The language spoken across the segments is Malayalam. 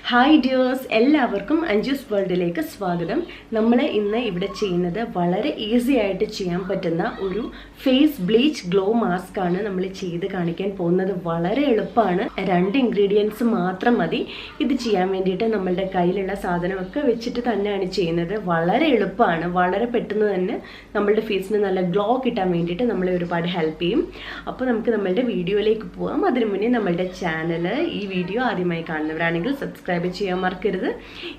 ഹായ് ഡിയേഴ്സ്, എല്ലാവർക്കും അഞ്ജൂസ് വേൾഡിലേക്ക് സ്വാഗതം. നമ്മൾ ഇന്ന് ഇവിടെ ചെയ്യുന്നത് വളരെ ഈസി ആയിട്ട് ചെയ്യാൻ പറ്റുന്ന ഒരു ഫേസ് ബ്ലീച്ച് ഗ്ലോ മാസ്ക് ആണ് നമ്മൾ ചെയ്ത് കാണിക്കാൻ പോകുന്നത്. വളരെ എളുപ്പമാണ്, 2 ഇൻഗ്രീഡിയൻസ് മാത്രം മതി ഇത് ചെയ്യാൻ വേണ്ടിയിട്ട്. നമ്മളുടെ കയ്യിലുള്ള സാധനമൊക്കെ വെച്ചിട്ട് തന്നെയാണ് ചെയ്യുന്നത്. വളരെ എളുപ്പമാണ്, വളരെ പെട്ടെന്ന് തന്നെ നമ്മളുടെ ഫേസിന് നല്ല ഗ്ലോ കിട്ടാൻ വേണ്ടിയിട്ട് നമ്മളെ ഒരുപാട് ഹെൽപ്പ് ചെയ്യും. അപ്പോൾ നമുക്ക് നമ്മളുടെ വീഡിയോയിലേക്ക് പോകാം. അതിനു മുന്നേ നമ്മളുടെ ചാനൽ ഈ വീഡിയോ ആദ്യമായി കാണുന്നവരാണെങ്കിൽ സബ്സ്ക്രൈബ് ചെയ്യാൻ മറക്കരുത്.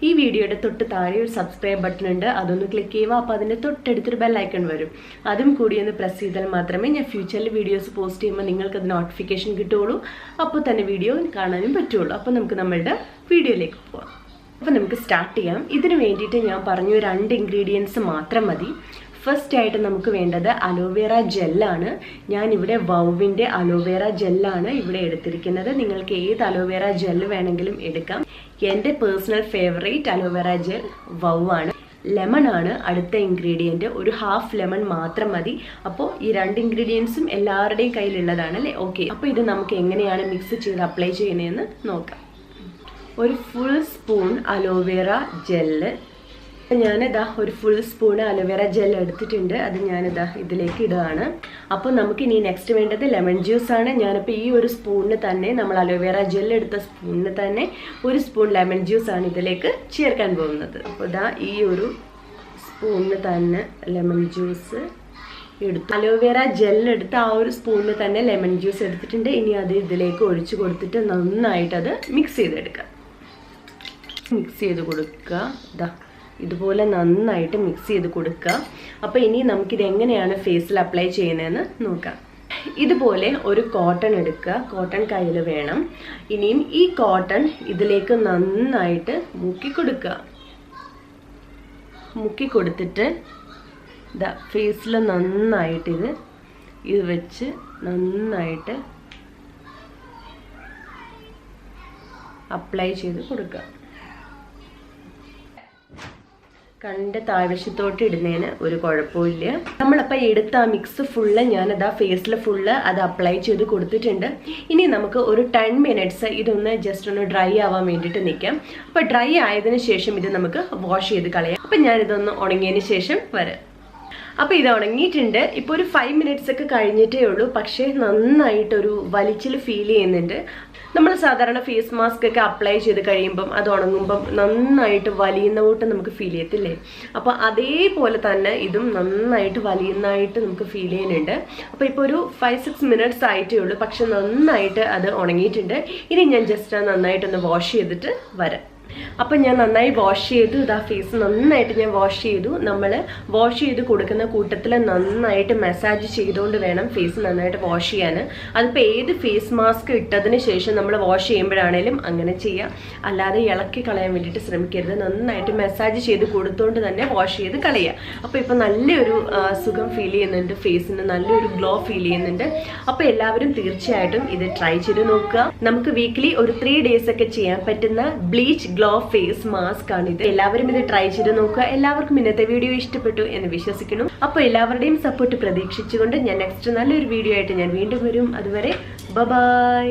ഈ വീഡിയോയുടെ തൊട്ട് താഴെ ഒരു സബ്സ്ക്രൈബ് ബട്ടൺ ഉണ്ട്, അതൊന്ന് ക്ലിക്ക് ചെയ്യുക. അപ്പോൾ അതിൻ്റെ തൊട്ടടുത്തൊരു ബെൽ ഐക്കൺ വരും, അതും കൂടി ഒന്ന് പ്രസ് ചെയ്താൽ മാത്രമേ ഞാൻ ഫ്യൂച്ചറിൽ വീഡിയോസ് പോസ്റ്റ് ചെയ്യുമ്പോൾ നിങ്ങൾക്കത് നോട്ടിഫിക്കേഷൻ കിട്ടുകയുള്ളൂ. അപ്പോൾ തന്നെ വീഡിയോ കാണാനും പറ്റുള്ളൂ. അപ്പോൾ നമുക്ക് നമ്മളുടെ വീഡിയോയിലേക്ക് പോകാം. അപ്പോൾ നമുക്ക് സ്റ്റാർട്ട് ചെയ്യാം. ഇതിന് വേണ്ടിയിട്ട് ഞാൻ പറഞ്ഞു 2 ഇൻഗ്രീഡിയൻസ് മാത്രം മതി. ഫസ്റ്റ് ആയിട്ട് നമുക്ക് വേണ്ടത് അലോവേറ ജെല്ലാണ്. ഞാനിവിടെ വൗവിൻ്റെ അലോവേറ ജെല്ലാണ് ഇവിടെ എടുത്തിരിക്കുന്നത്. നിങ്ങൾക്ക് ഏത് അലോവേറ ജെല്ല് വേണമെങ്കിലും എടുക്കാം. എൻ്റെ personal favourite aloe vera gel wow ആണ്. ലെമൺ ആണ് അടുത്ത ഇൻഗ്രീഡിയൻറ്റ്. ഒരു ഹാഫ് ലെമൺ മാത്രം മതി. അപ്പോൾ ഈ 2 ഇൻഗ്രീഡിയൻസും എല്ലാവരുടെയും കയ്യിലുള്ളതാണ് അല്ലേ? ഓക്കെ, അപ്പോൾ ഇത് നമുക്ക് എങ്ങനെയാണ് മിക്സ് ചെയ്ത് അപ്ലൈ ചെയ്യുന്നതെന്ന് നോക്കാം. ഒരു ഫുൾ സ്പൂൺ അലോവേറ ജെല്ല് ഞാനിതാ ഒരു ഫുൾ സ്പൂൺ അലോവേറ ജെൽ എടുത്തിട്ടുണ്ട്. അത് ഞാനിതാ ഇതിലേക്ക് ഇടുകയാണ്. അപ്പോൾ നമുക്ക് ഇനി നെക്സ്റ്റ് വേണ്ടത് ലെമൺ ജ്യൂസ് ആണ്. ഞാനിപ്പോൾ ഈ ഒരു സ്പൂണിന് തന്നെ, നമ്മൾ അലോവേറ ജെൽ എടുത്ത സ്പൂണിന് തന്നെ 1 സ്പൂൺ ലെമൺ ജ്യൂസ് ആണ് ഇതിലേക്ക് ചേർക്കാൻ പോകുന്നത്. അപ്പോൾ ഇതാ ഈ ഒരു സ്പൂണിന് തന്നെ ലെമൺ ജ്യൂസ് എടുത്തു. അലോവേറ ജെല്ലെടുത്ത് ആ ഒരു സ്പൂണിന് തന്നെ ലെമൺ ജ്യൂസ് എടുത്തിട്ടുണ്ട്. ഇനി അത് ഇതിലേക്ക് ഒഴിച്ച് കൊടുത്തിട്ട് നന്നായിട്ടത് മിക്സ് ചെയ്തെടുക്കാം. മിക്സ് ചെയ്ത് കൊടുക്കുക. ഇതാ ഇതുപോലെ നന്നായിട്ട് മിക്സ് ചെയ്ത് കൊടുക്കുക. അപ്പോൾ ഇനി നമുക്കിത് എങ്ങനെയാണ് ഫേസിൽ അപ്ലൈ ചെയ്യുന്നതെന്ന് നോക്കാം. ഇതുപോലെ ഒരു കോട്ടൺ എടുക്കുക. കോട്ടൺ കയ്യിൽ വേണം. ഇനിയും ഈ കോട്ടൺ ഇതിലേക്ക് നന്നായിട്ട് മുക്കി കൊടുക്കുക. മുക്കി കൊടുത്തിട്ട് ഇതാ ഫേസിൽ നന്നായിട്ട് ഇത് വെച്ച് നന്നായിട്ട് അപ്ലൈ ചെയ്ത് കൊടുക്കുക. കണ്ണിൻ്റെ താഴ്വശത്തോട്ട് ഇടുന്നതിന് ഒരു കുഴപ്പമില്ല. നമ്മളപ്പോൾ എടുത്ത ആ മിക്സ് ഫുള്ള് ഞാനത് ആ ഫേസിൽ ഫുള്ള് അത് അപ്ലൈ ചെയ്ത് കൊടുത്തിട്ടുണ്ട്. ഇനി നമുക്ക് ഒരു 10 മിനിറ്റ്സ് ഇതൊന്ന് ജസ്റ്റ് ഒന്ന് ഡ്രൈ ആവാൻ വേണ്ടിയിട്ട് നിൽക്കാം. അപ്പോൾ ഡ്രൈ ആയതിനു ശേഷം ഇത് നമുക്ക് വാഷ് ചെയ്ത് കളയാം. അപ്പം ഞാനിതൊന്ന് ഉണങ്ങിയതിന് ശേഷം വരാം. അപ്പോൾ ഇത് ഉണങ്ങിയിട്ടുണ്ട്. ഇപ്പോൾ ഒരു 5 മിനിറ്റ്സ് ഒക്കെ കഴിഞ്ഞിട്ടേ ഉള്ളൂ. പക്ഷേ നന്നായിട്ടൊരു വലിച്ചിൽ ഫീൽ ചെയ്യുന്നുണ്ട്. നമ്മൾ സാധാരണ ഫേസ് മാസ്ക് ഒക്കെ അപ്ലൈ ചെയ്ത് കഴിയുമ്പം അത് ഉണങ്ങുമ്പം നന്നായിട്ട് വലിയുന്ന കൂട്ട് നമുക്ക് ഫീൽ ചെയ്യത്തില്ലേ? അപ്പോൾ അതേപോലെ തന്നെ ഇതും നന്നായിട്ട് വലിയുന്നതായിട്ട് നമുക്ക് ഫീൽ ചെയ്യുന്നുണ്ട്. അപ്പോൾ ഇപ്പോൾ ഒരു 5-6 മിനിറ്റ്സ് ആയിട്ടേ ഉള്ളൂ. പക്ഷെ നന്നായിട്ട് അത് ഉണങ്ങിയിട്ടുണ്ട്. ഇനി ഞാൻ ജസ്റ്റ് നന്നായിട്ടൊന്ന് വാഷ് ചെയ്തിട്ട് വരാം. അപ്പം ഞാൻ നന്നായി വാഷ് ചെയ്തു. ഇതാ ഫേസ് നന്നായിട്ട് ഞാൻ വാഷ് ചെയ്തു. നമ്മൾ വാഷ് ചെയ്ത് കൊടുക്കുന്ന കൂട്ടത്തിൽ നന്നായിട്ട് മസാജ് ചെയ്തുകൊണ്ട് വേണം ഫേസ് നന്നായിട്ട് വാഷ് ചെയ്യാൻ. അതിപ്പോൾ ഏത് ഫേസ് മാസ്ക് ഇട്ടതിന് ശേഷം നമ്മൾ വാഷ് ചെയ്യുമ്പോഴാണേലും അങ്ങനെ ചെയ്യാം. അല്ലാതെ ഇളക്കി കളയാൻ വേണ്ടിയിട്ട് ശ്രമിക്കരുത്. നന്നായിട്ട് മസാജ് ചെയ്ത് കൊടുത്തുകൊണ്ട് തന്നെ വാഷ് ചെയ്ത് കളയുക. അപ്പോൾ ഇപ്പോൾ നല്ലൊരു സുഖം ഫീൽ ചെയ്യുന്നുണ്ട്, ഫേസിന് നല്ലൊരു ഗ്ലോ ഫീൽ ചെയ്യുന്നുണ്ട്. അപ്പോൾ എല്ലാവരും തീർച്ചയായിട്ടും ഇത് ട്രൈ ചെയ്ത് നോക്കുക. നമുക്ക് വീക്കിലി ഒരു 3 ഡേയ്സ് ഒക്കെ ചെയ്യാൻ പറ്റുന്ന ബ്ലീച്ച് ഗ്ലോ ഫേസ് മാസ്ക് ആണിത്. എല്ലാവരും ഇത് ട്രൈ ചെയ്ത് നോക്കുക. എല്ലാവർക്കും ഇന്നത്തെ വീഡിയോ ഇഷ്ടപ്പെട്ടു എന്ന് വിശ്വസിക്കുന്നു. അപ്പോൾ എല്ലാവരുടെയും സപ്പോർട്ട് പ്രതീക്ഷിച്ചുകൊണ്ട് ഞാൻ നെക്സ്റ്റ് നല്ലൊരു വീഡിയോ ആയിട്ട് ഞാൻ വീണ്ടും വരും. അതുവരെ ബൈ.